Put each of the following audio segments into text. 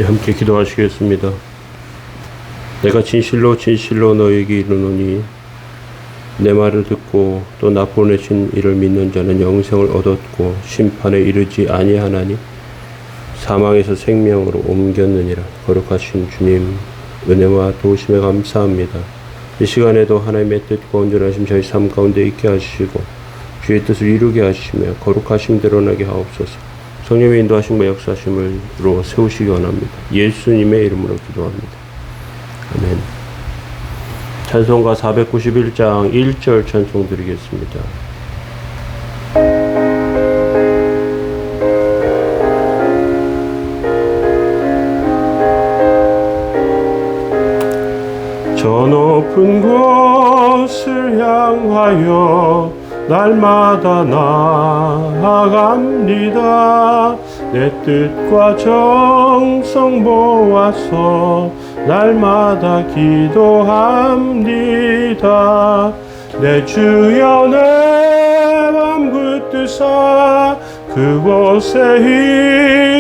함께 기도하시겠습니다. 내가 진실로 진실로 너에게 이르노니 내 말을 듣고 또 나 보내신 이를 믿는 자는 영생을 얻었고 심판에 이르지 아니하나니 사망에서 생명으로 옮겼느니라. 거룩하신 주님 은혜와 도우심에 감사합니다. 이 시간에도 하나님의 뜻과 온전하심 저희 삶 가운데 있게 하시고 주의 뜻을 이루게 하시며 거룩하심 드러나게 하옵소서. 성령의 인도하심과 역사하심으로 세우시기 원합니다. 예수님의 이름으로 기도합니다. 아멘. 찬송가 491장 1절 찬송 드리겠습니다. 저 높은 곳을 향하여 날마다 나아갑니다. 내 뜻과 정성 모아서 날마다 기도합니다. 내 주여 내 맘 붙드사 그곳에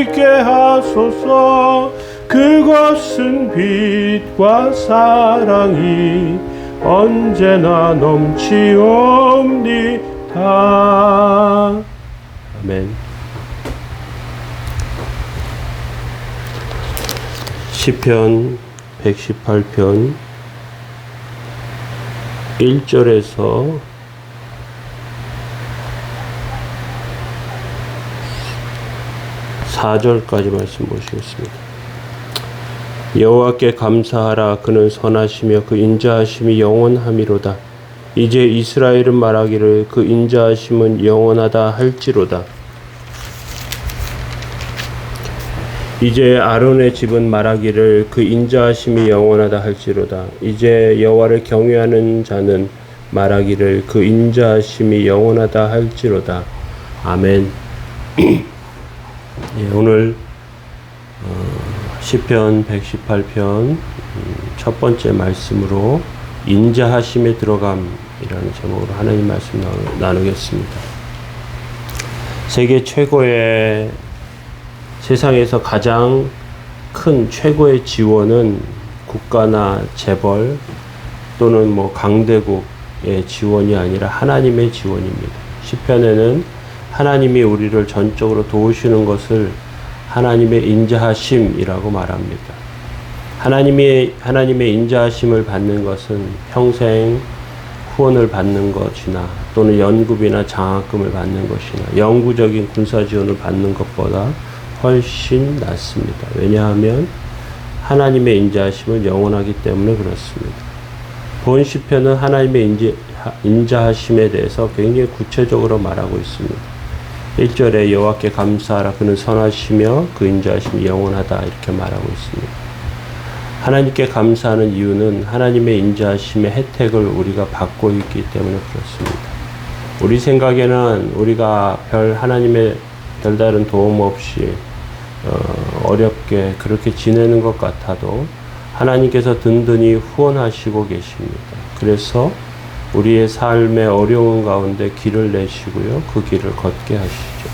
있게 하소서. 그곳은 빛과 사랑이 언제나 넘치옵니다. 아멘. 시편 118편 1절에서 4절까지 말씀 보시겠습니다. 여호와께 감사하라. 그는 선하시며 그 인자하심이 영원함이로다. 이제 이스라엘은 말하기를 그 인자하심은 영원하다 할지로다. 이제 아론의 집은 말하기를 그 인자하심이 영원하다 할지로다. 이제 여호와를 경외하는 자는 말하기를 그 인자하심이 영원하다 할지로다. 아멘. 예, 오늘 시편 118편 첫 번째 말씀으로 인자하심에 들어감이라는 제목으로 하나님 말씀 나누겠습니다. 세계 최고의 세상에서 가장 큰 최고의 지원은 국가나 재벌 또는 강대국의 지원이 아니라 하나님의 지원입니다. 시편에는 하나님이 우리를 전적으로 도우시는 것을 하나님의 인자하심이라고 말합니다. 하나님의 인자하심을 받는 것은 평생 후원을 받는 것이나 또는 연금이나 장학금을 받는 것이나 영구적인 군사 지원을 받는 것보다 훨씬 낫습니다. 왜냐하면 하나님의 인자하심은 영원하기 때문에 그렇습니다. 본 시편은 하나님의 인자하심에 대해서 굉장히 구체적으로 말하고 있습니다. 1절에 여호와께 감사하라. 그는 선하시며 그 인자하심이 영원하다 이렇게 말하고 있습니다. 하나님께 감사하는 이유는 하나님의 인자하심의 혜택을 우리가 받고 있기 때문에 그렇습니다. 우리 생각에는 우리가 하나님의 별다른 도움 없이 어렵게 그렇게 지내는 것 같아도 하나님께서 든든히 후원하시고 계십니다. 그래서 우리의 삶의 어려운 가운데 길을 내시고요. 그 길을 걷게 하시죠.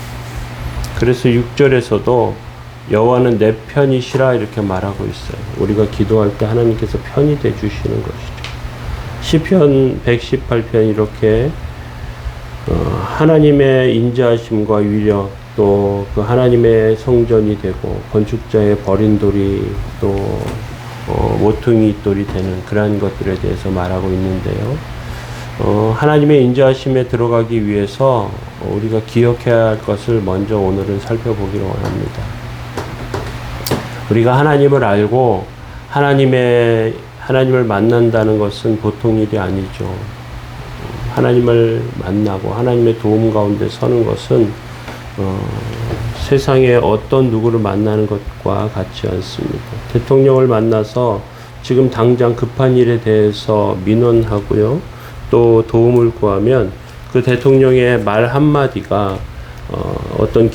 그래서 6절에서도 여호와는 내 편이시라 이렇게 말하고 있어요. 우리가 기도할 때 하나님께서 편이 돼 주시는 것이죠. 시편 118편 이렇게 하나님의 인자하심과 위력 또 그 하나님의 성전이 되고 건축자의 버린 돌이 또 모퉁이 돌이 되는 그러한 것들에 대해서 말하고 있는데요. 하나님의 인자하심에 들어가기 위해서 우리가 기억해야 할 것을 먼저 오늘은 살펴보기로 원합니다. 우리가 하나님을 알고 하나님을 만난다는 것은 보통 일이 아니죠. 하나님을 만나고 하나님의 도움 가운데 서는 것은 세상에 어떤 누구를 만나는 것과 같지 않습니다. 대통령을 만나서 지금 당장 급한 일에 대해서 민원하고요. 또 도움을 구하면 그 대통령의 말 한마디가 어떤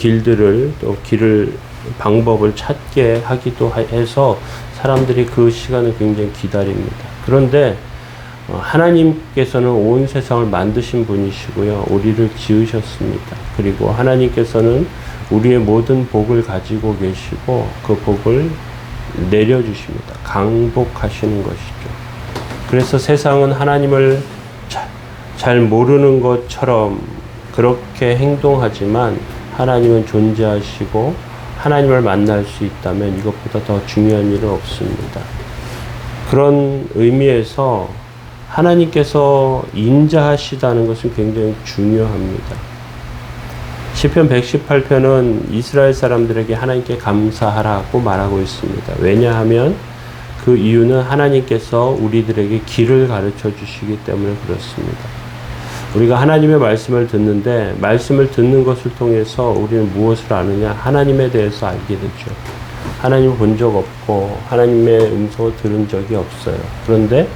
방법을 찾게 하기도 해서 사람들이 그 시간을 굉장히 기다립니다. 그런데 하나님께서는 온 세상을 만드신 분이시고요. 우리를 지으셨습니다. 그리고 하나님께서는 우리의 모든 복을 가지고 계시고 그 복을 내려주십니다. 강복하시는 것이죠. 그래서 세상은 하나님을 잘 모르는 것처럼 그렇게 행동하지만 하나님은 존재하시고 하나님을 만날 수 있다면 이것보다 더 중요한 일은 없습니다. 그런 의미에서 하나님께서 인자하시다는 것은 굉장히 중요합니다. 시편 118편은 이스라엘 사람들에게 하나님께 감사하라고 말하고 있습니다. 왜냐하면 그 이유는 하나님께서 우리들에게 길을 가르쳐 주시기 때문에 그렇습니다. 우리가 하나님의 말씀을 듣는데 말씀을 듣는 것을 통해서 우리는 무엇을 아느냐? 하나님에 대해서 알게 되죠. 하나님을 본 적 없고 하나님의 음성을 들은 적이 없어요. 그런데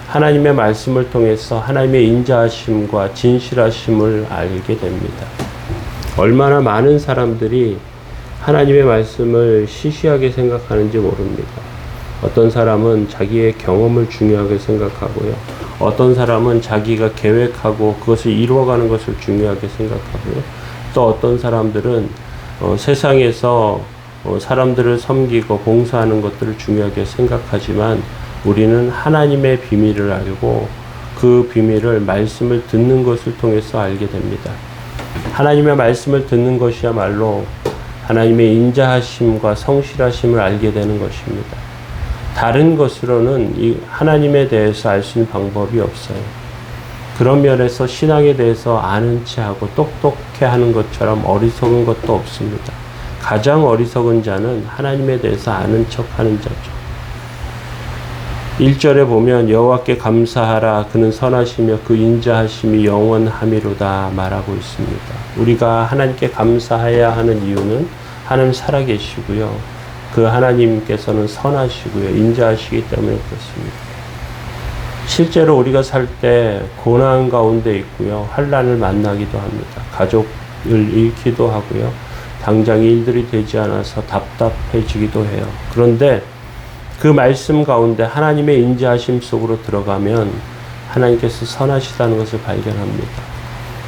하나님의 말씀을 통해서 하나님의 인자하심과 진실하심을 알게 됩니다. 얼마나 많은 사람들이 하나님의 말씀을 시시하게 생각하는지 모릅니다. 어떤 사람은 자기의 경험을 중요하게 생각하고요. 어떤 사람은 자기가 계획하고 그것을 이루어가는 것을 중요하게 생각하고요. 또 어떤 사람들은 세상에서 사람들을 섬기고 봉사하는 것들을 중요하게 생각하지만 우리는 하나님의 비밀을 알고 그 비밀을 말씀을 듣는 것을 통해서 알게 됩니다. 하나님의 말씀을 듣는 것이야말로 하나님의 인자하심과 성실하심을 알게 되는 것입니다. 다른 것으로는 이 하나님에 대해서 알 수 있는 방법이 없어요. 그런 면에서 신앙에 대해서 아는 체하고 똑똑해 하는 것처럼 어리석은 것도 없습니다. 가장 어리석은 자는 하나님에 대해서 아는 척하는 자죠. 1절에 보면 여호와께 감사하라 그는 선하시며 그 인자하심이 영원함이로다 말하고 있습니다. 우리가 하나님께 감사해야 하는 이유는 하나님 살아계시고요. 그 하나님께서는 선하시고요. 인자하시기 때문에 그렇습니다. 실제로 우리가 살 때 고난 가운데 있고요. 환난을 만나기도 합니다. 가족을 잃기도 하고요. 당장 일들이 되지 않아서 답답해지기도 해요. 그런데 그 말씀 가운데 하나님의 인자하심 속으로 들어가면 하나님께서 선하시다는 것을 발견합니다.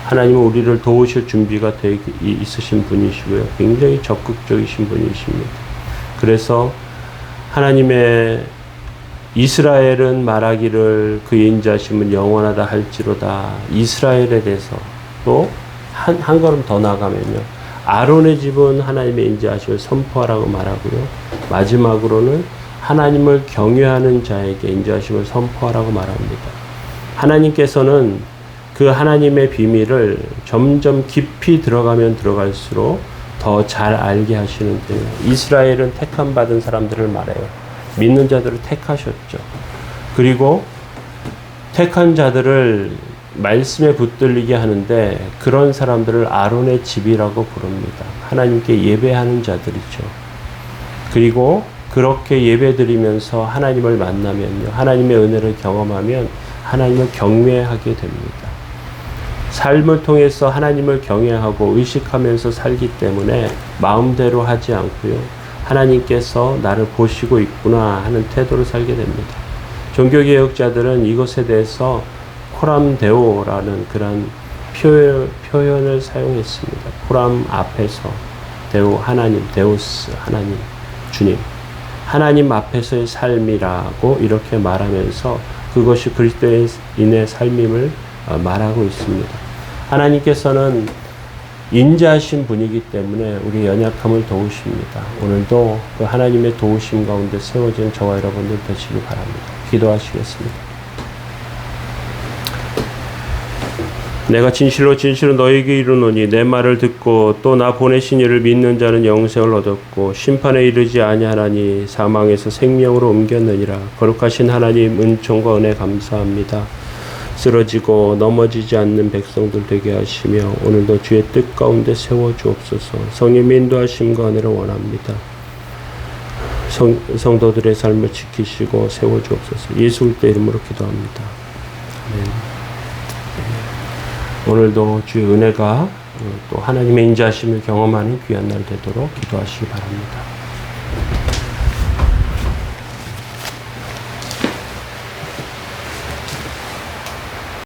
하나님은 우리를 도우실 준비가 되어 있으신 분이시고요. 굉장히 적극적이신 분이십니다. 그래서 하나님의 이스라엘은 말하기를 그의 인자하심은 영원하다 할지로다. 이스라엘에 대해서 또 한 걸음 더 나가면요. 아론의 집은 하나님의 인자하심을 선포하라고 말하고요. 마지막으로는 하나님을 경외하는 자에게 인자하심을 선포하라고 말합니다. 하나님께서는 그 하나님의 비밀을 점점 깊이 들어가면 들어갈수록 더 잘 알게 하시는데요. 이스라엘은 택함 받은 사람들을 말해요. 믿는 자들을 택하셨죠. 그리고 택한 자들을 말씀에 붙들리게 하는데 그런 사람들을 아론의 집이라고 부릅니다. 하나님께 예배하는 자들이죠. 그리고 그렇게 예배드리면서 하나님을 만나면요. 하나님의 은혜를 경험하면 하나님을 경외하게 됩니다. 삶을 통해서 하나님을 경외하고 의식하면서 살기 때문에 마음대로 하지 않고요. 하나님께서 나를 보시고 있구나 하는 태도로 살게 됩니다. 종교개혁자들은 이것에 대해서 코람데오라는 그런 표현을 사용했습니다. 코람 앞에서 데오 하나님, 데우스 하나님, 주님. 하나님 앞에서의 삶이라고 이렇게 말하면서 그것이 그리스도인의 삶임을 말하고 있습니다. 하나님께서는 인자하신 분이기 때문에 우리 연약함을 도우십니다. 오늘도 그 하나님의 도우심 가운데 세워진 저와 여러분들 되시기 바랍니다. 기도하시겠습니다. 내가 진실로 너에게 이르노니 내 말을 듣고 또 나 보내신 이를 믿는 자는 영생을 얻었고 심판에 이르지 아니하나니 사망에서 생명으로 옮겼느니라. 거룩하신 하나님 은총과 은혜 감사합니다. 쓰러지고 넘어지지 않는 백성들 되게 하시며 오늘도 주의 뜻 가운데 세워주옵소서. 성령의 인도하심과 은혜를 원합니다. 성도들의 삶을 지키시고 세워주옵소서. 예수 그리스도의 이름으로 기도합니다. 아멘. 오늘도 주의 은혜가 또 하나님의 인자하심을 경험하는 귀한 날 되도록 기도하시기 바랍니다.